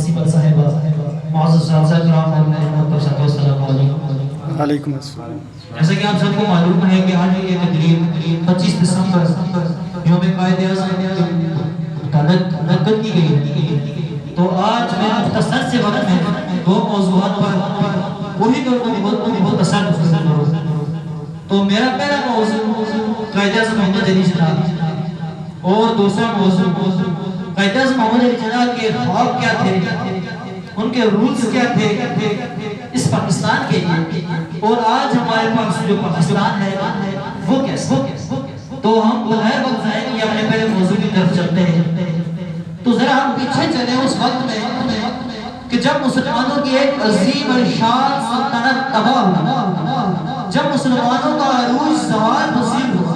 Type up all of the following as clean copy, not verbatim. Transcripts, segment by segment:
Principal साहिबा, मुअज़्ज़ज़ साहब करام और मेरे मोहतरम दोस्त, अस्सलाम वालेकुम। वालेकुम अस्सलाम। जैसा कि आप सबको मालूम है कि आज ये तकरीब 25 दिसंबर यौम कायदे-ए-आज़म की गई है। तो आज मैं मुख्तसर से वक्त में दो मौज़ूआत पर वही मुख्तसर गुफ्तगू करूँ। तो मेरा पहला मौज़ू कायदे-ए-आज़म मोहम्मद अली जनाब और दूसरा मौज़ू कायदे-ए-आज़म मोहम्मद अली जनाब के ख्वाब क्या थे, उनके रूल्स क्या थे इस पाकिस्तान के लिए, और आज हमारे पास जो पाकिस्तान है वो कैसे। तो हम बगैर वक्त ज़ाया किए अपने पहले मौजू की तरफ चलते हैं। तो जरा हम पीछे चले उस वक्त में कि जब मुसलमानों की एक अजीम शान सल्तनत तबाह हुई, जब मुसलमानों का अरूज ज़वाल पसीब हुआ,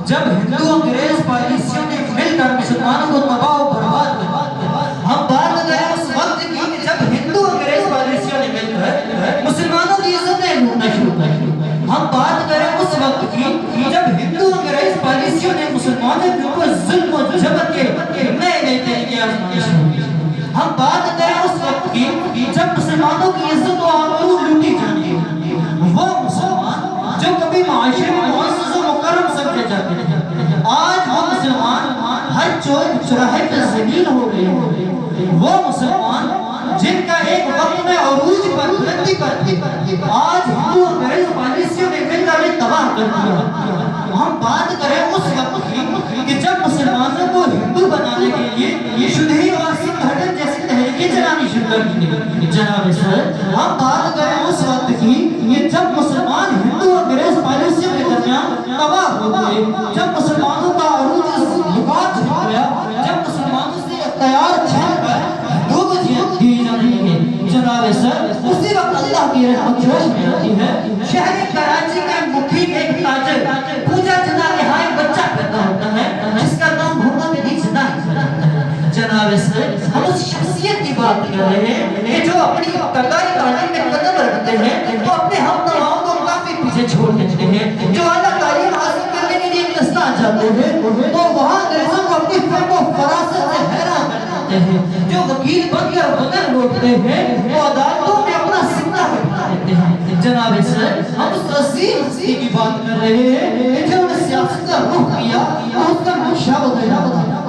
जब हिंदू अंग्रेज पॉलिसियों ने मिलकर मुसलमानों को तबाह और बर्बाद किया। हम बात कर रहे हैं उस वक्त की कि जब हिंदू अंग्रेज पॉलिसियों ने मिलकर मुसलमानों की इज्जतें लूटना शुरू कर दी। हम बात करें उस वक्त की जब हिंदू अंग्रेज पॉलिसियों ने मुसलमानों के ऊपर जुल्म और जबर के नए नए तरीके आजमाने शुरू किए। हम बात करें उस वक्त की जब मुसलमानों की इज्जत और आबरू लूटी जाती है। वो मुसलमान जो कभी माशरे में मुअज़्ज़ज़ और मुकर्रम समझे जाते थे, आज वो मुसलमान हर चौक चौराहे पे ज़लील हो गए। वो मुसलमान जिनका एक वक्त में अरूज पर बुलंदी पर थे, आज हिंदू अंग्रेज पॉलिसियों ने मिलकर तबाह कर दिया। हम बात करें उस वक्त की कि जब मुसलमानों को हिंदू बनाने के लिए शुद्धी और संगठन जैसी तहरीकें चलानी शुरू कर दी। जनाब सर, हम बात करें उस वक्त की कि जब मुसलमान हिंदू अंग्रेज पॉलिसियों के दरमियान तबाह हो गए, जब मुसलमानों का अरूज लुकात हो गया, जब मुसलमानों से तैयार जनाब सर, उसी वक्त अल्लाह की रहमत जोश में आती है। शहर कराची के मुखी एक ताजर पूजा जना के यहाँ एक बच्चा पैदा होता है जिसका नाम मोहम्मद अली जनाब। जनाब सर, हम उस शख्सियत की बात कर रहे हैं कि जो अपनी सरकारी तालीम में कदम रखते हैं, वो अपने हम तमाम को काफी पीछे छोड़ देते हैं। जो आला तालीम हासिल करने के लिए हिंदुस्तान जाते हैं तो वहाँ अंग्रेजों को अपनी फ़हम और फरासत से हैरान कर देते हैं। जो वकील बनकर वतन लौटते हैं वो अदालतों में अपना सिक्का बैठा देते हैं। जनाब सर, हम उस अजीम हस्ती की बात कर रहे हैं जिन्होंने सियासत का रुख किया और उसका नक्शा बदला।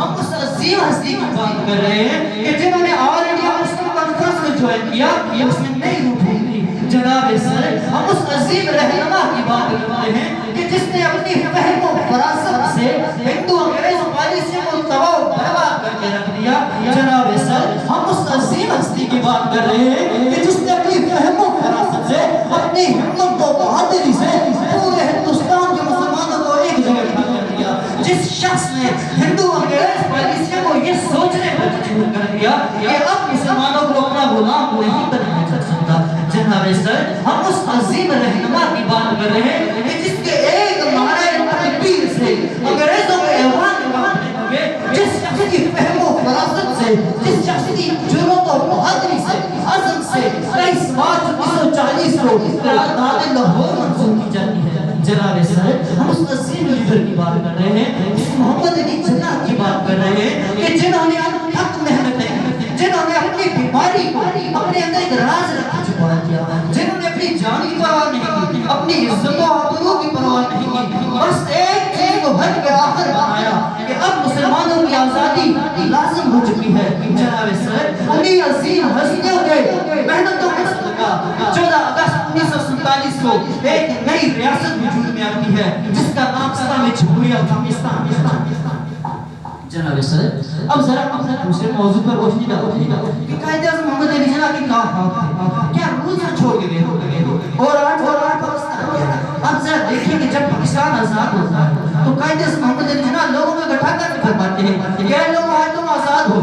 हम उस अजीम हस्ती की बात कर रहे हैं कि जिन्होंने ऑल इंडिया मुस्लिम कॉन्फ्रेंस में ज्वाइन किया, ये उसने नई रूप दी। जनाब सर, हम उस अजीम रहनुमा की बात करते हैं कि जिसने अपनी फहम और फरासत से हिंदू अंग्रेज पॉलिसियों को तबाह और बर्बाद करके रख दिया। जनाब सर, हम उस अजीम हस्ती की बात कर रहे हैं कि जिसने अपनी फहम और फरासत से, अपनी हिम्मत और बहादुरी से पूरे हिंदुस्तान के मुसलमानों को एक जगह खड़ा कर दिया। जिस शख्स ने हिंदू अंग्रेज पॉलिसियों को ये सोचने पर मजबूर कर दिया कि अब मुसलमानों को अपना गुलाम नहीं बनाया जा सकता। जनाब सर, हम उस अजीम रहनुमा की बात कर रहे हैं कि जिसके एक नारे तकबीर से अंग्रेजों के ऐवान में बांधने लगे, जिस शख्स की फहम और फरासत से, जिस शख्स की जुर्रत और बहादुरी से, अज़म से 23 मार्च 1940 को करारदाद लाहौर मंजूर की जाती है। जनाब सर, हम उस अजीम लीडर की बात कर रहे हैं, जिस मोहम्मद अली जिन्ना की बात कर रहे हैं कि जिन्होंने अथक मेहनतें, जिन्होंने अपनी बीमारी को अपने अंदर एक राज रखा छुपा दिया, जिन्होंने अपनी जान की परवाह नहीं की, अपनी इज्जत और आबरू की परवाह नहीं की, बस एक चीज को हद के आखिर बनाया कि अब मुसलमानों की आज़ादी लाज़िम हो चुकी है। जनाब सर, उन्हीं अजीम हस्तियों के मेहनतों के सदका 14 अगस्त 1947 को एक नई रियासत वजूद में आती है जिसका नाम इस्लामी जमहूरियत पाकिस्तान। जनाब सर, अब जरा दूसरे मौजू पर रोशनी डालिएगा कि कायदे-ए-आज़म मोहम्मद अली जिन्ना की क्या रूल्स छोड़ के गए और आज अब जरा देखिए कि जब पाकिस्तान आजाद होता है तो कायदे-ए-आज़म मोहम्मद अली जिन्ना लोगों में इकट्ठा कर फरमाते हैं क्या लोग आज तुम आजाद हो,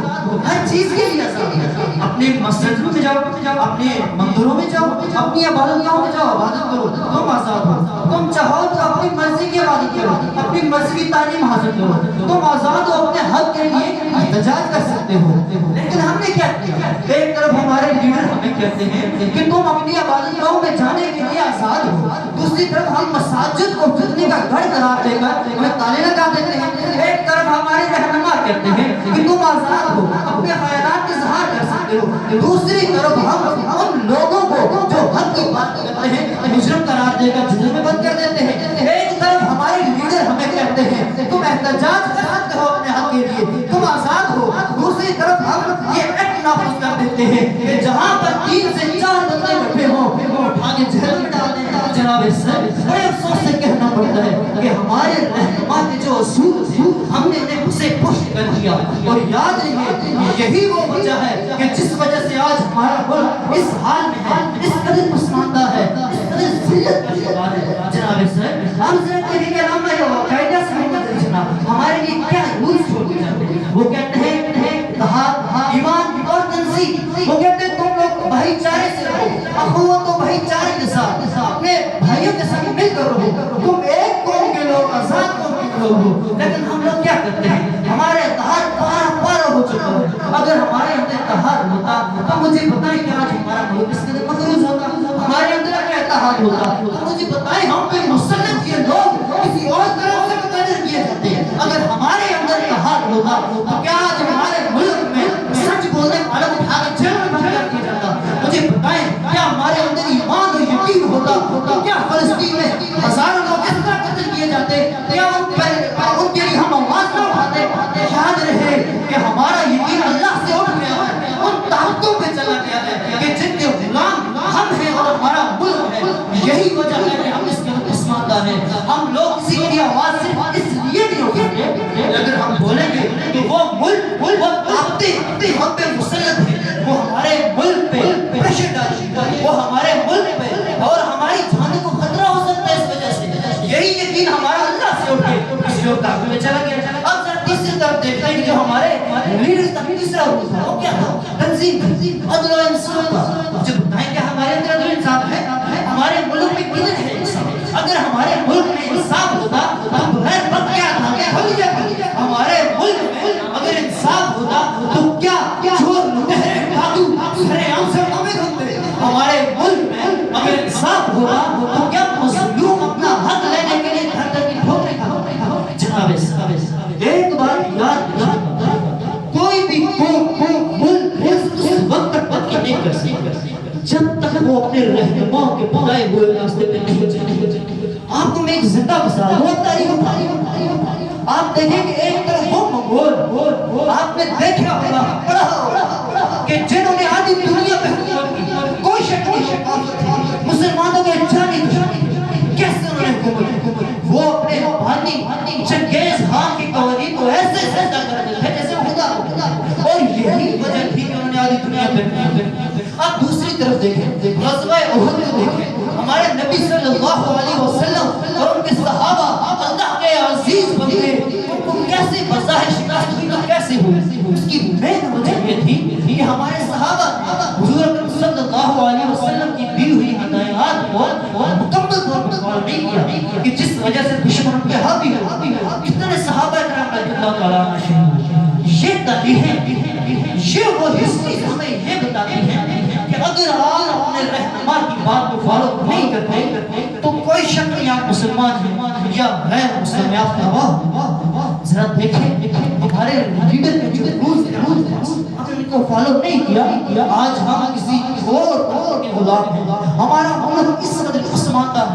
हर चीज के लिए आजाद हो। अपने मस्जिदों में जाओ, अपने मंदिरों में जाओ, अपनी इबादतगाहों में जाओ, इबादत करो, तुम आजाद हो। तुम चाहो तो अपनी मर्जी की इबादत करो, अपनी मर्जी की तालीम हासिल करो, तुम आजाद हो, अपने हक के लिए एहतजाज कर सकते हो। लेकिन हमने क्या किया, एक तरफ हमारे लीडर हमें कहते हैं कि तुम अपनी इबादतगाहों में जाने के लिए आजाद हो, दूसरी तरफ हम मसाजिद को फितने का घर करार देकर हमें ताले लगा देते हैं। एक तरफ हमारे रहनुमा कहते हैं कि तुम आजाद हो, अपने ख्यालात इज़हार कर सकते کرتے ہو، دوسری طرف ہم ان لوگوں کو جو حق کی بات کرتے ہیں مجرم قرار دے کر جیل میں بند کر دیتے ہیں۔ ایک طرف ہمارے لیڈر ہمیں کہتے ہیں تم احتجاج کر سکتے ہو اپنے حق کے لیے، تم آزاد ہو، دوسری طرف ہم یہ ایکٹ نافذ کر دیتے ہیں کہ جہاں پر 3 سے 4 بندے بیٹھے ہوں وہ اٹھا کے جیل میں ڈال دیں۔ جناب سر بڑے افسوس سے کہنا پڑتا ہے کہ ہمارے رہنما کے جو اصول تھے ہم نے انہیں اسے پشت کر دیا، اور یاد رہے یہی وہ وجہ ہے کہ جس وجہ سے آج ہمارا ملک اس حال میں ہے، اس قدر پسماندہ ہے، اس قدر ذلت کا شکار ہے۔ جناب سر ہم ذرا کہیں کہ ہم قاعدہ سے جناب ہمارے لیے کیا رولز چھوڑ کے جاتے ہیں، وہ کہتے ہیں اتحاد، ایمان اور تنظیم، وہ کہتے ہیں تم لوگ بھائی چارے سے رہو، اخوت و بھائی چارے کے ساتھ اپنے بھائیوں کے ساتھ مل کر رہو، تم ایک قوم کے لوگ، آزاد قوم کے لوگ ہو۔ لیکن ہم لوگ کیا کرتے ہیں، ہمارے اتحاد پارا ہو چکا ہے۔ اگر ہمارے اندر اتحاد ہوتا تو مجھے بتائیں کہ آج ہمارا ملک اس قدر مقروض ہوتا، ہمارے اندر اگر اتحاد ہوتا تو مجھے بتائیں ہم پہ مسلط یہ لوگ کسی اور طرف سے مقرر کیے جاتے ہیں۔ اگر ہمارے اندر اتحاد ہوتا تو کیا آج ہمارے ملک میں سچ بولنے والوں کو اٹھا کے جیل میں بند کر دیا جاتا؟ مجھے بتائیں کیا ہمارے اندر ایمان اور یقین ہوتا تو کیا فلسطین میں ہزاروں لوگ اس طرح قتل کیے جاتے؟ کیا ان کے لیے ہم آواز نہ اٹھاتے؟ یاد رہے کہ ہمارا یقین اللہ سے اٹھ گیا ہے، ان طاقتوں پہ چلا گیا ہے کہ جن کے غلام ہم ہیں اور ہمارا ملک ہے۔ یہی وجہ ہے کہ ہم اس کے پسماندہ ہیں۔ ہم لوگ کسی کی اواز صرف اس لیے نہیں اٹھاتے، اگر ہم بولیں گے کہ وہ ملک وہ طاقتیں ہم پہ مسلط ہیں، وہ ہمارے ملک پہ پریشر ڈالیں، وہ ہمارے ملک پہ اور ہماری جانوں کو خطرہ ہو سکتا ہے اس وجہ سے۔ یہی یقین ہمارا اللہ سے اٹھ کے کسی اور طاقت میں چلا گیا۔ اب ذرا تیسری طرف دیکھتے ہیں کہ جو ہمارے لیڈرز کا تیسرا رول تھا وہ کیا تھا؟ تنظیم، عدل و انصاف کا۔ مجھے بتائیں کہ ہمارے اندر عدل و انصاف ہے؟ ہمارے ملک میں کدھر ہے انصاف؟ اگر ہمارے ملک میں انصاف ہوتا تو بغیر وقت کیا تھا ہمارے ملک میں اگر انصاف ہوتا تو کیا چور لٹیرے ڈاکو سرے عام سے عامر ہوتے؟ ہمارے ملک میں اگر انصاف ہوتا تو کیا مظلوم اپنا حق لینے کے لیے گھر تک ٹھوکرے کھاتا؟ جناب ایک بار یاد کوئی بھی ملک اس وقت تک ترقی نہیں کر سکتا جب تک وہ اپنے رہنما کے بتائے ہوئے راستے پہ نہیں چلے۔ آپ کو میں ایک زندہ مثال بہت تاریخ آپ دیکھیں کہ ایک طرف وہ منگول آپ نے دیکھا ہوگا پڑھا ہوگا کہ جنہوں نے آدھی دنیا پہ حکومت کی، کوئی شک نہیں مسلمانوں کے جانی کیسے انہوں نے حکومت کی؟ وہ اپنے بھانی چنگیز خان کی قوانین کو ایسے سجدہ کر دیتے تھے جیسے خدا ہو، اور یہی وجہ تھی کہ انہوں نے آدھی دنیا پہ۔ اب دوسری طرف دیکھیں غزوہ احد کو دیکھیں، ہمارے نبی صلی اللہ علیہ وسلم اور ان کے صحابہ اللہ کے عزیز بندے ان کو کیسے بظاہر شکست ہوئی تو کیسے ہوئی؟ اس کی مین وجہ یہ تھی کہ ہمارے صحابہ حضور اکرم صلی اللہ علیہ وسلم کی دی ہوئی ہدایات کو مکمل طور پر فالو نہیں کیا کہ جس وجہ سے دشمن پہ حاوی ہوتی ہے۔ کتنے صحابہ کرام رضی اللہ تعالیٰ عنہ شہید یہ تاریخیں یہ وہ ہسٹری ہمیں یہ بتاتی ہے کہ اگر آپ اپنے رہنما کی بات کو فالو نہیں کرتے تو کوئی شک نہیں آپ مسلمان ہیں یا غیر مسلم آپ کا۔ ذرا دیکھیں ہمارے لیڈر کے جو رولز اگر ان کو فالو نہیں کیا آج ہم کسی اور کے غلام ہیں، ہمارا ملک اس قدر پسماندہ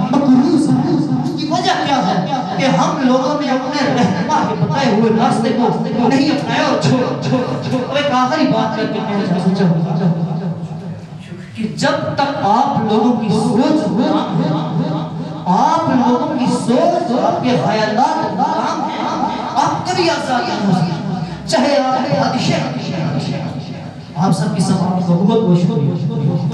مقروض ہے۔ اس کی وجہ کیا ہے کہ ہم لوگوں نے اپنے رہنما کے بتائے ہوئے راستے کو نہیں اپنایا اور چھوڑا۔ ایک آخری بات کر کے میں سوچا کہ جب تک آپ لوگوں کی سوچ غلام ہے، آپ لوگوں کی سوچ آپ کے خیالات غلام ہیں، آپ کبھی آزاد نہیں ہو سکتے، چاہے آپ بادشاہ۔ آپ سب کی سماعت کو بہت بہت شکریہ۔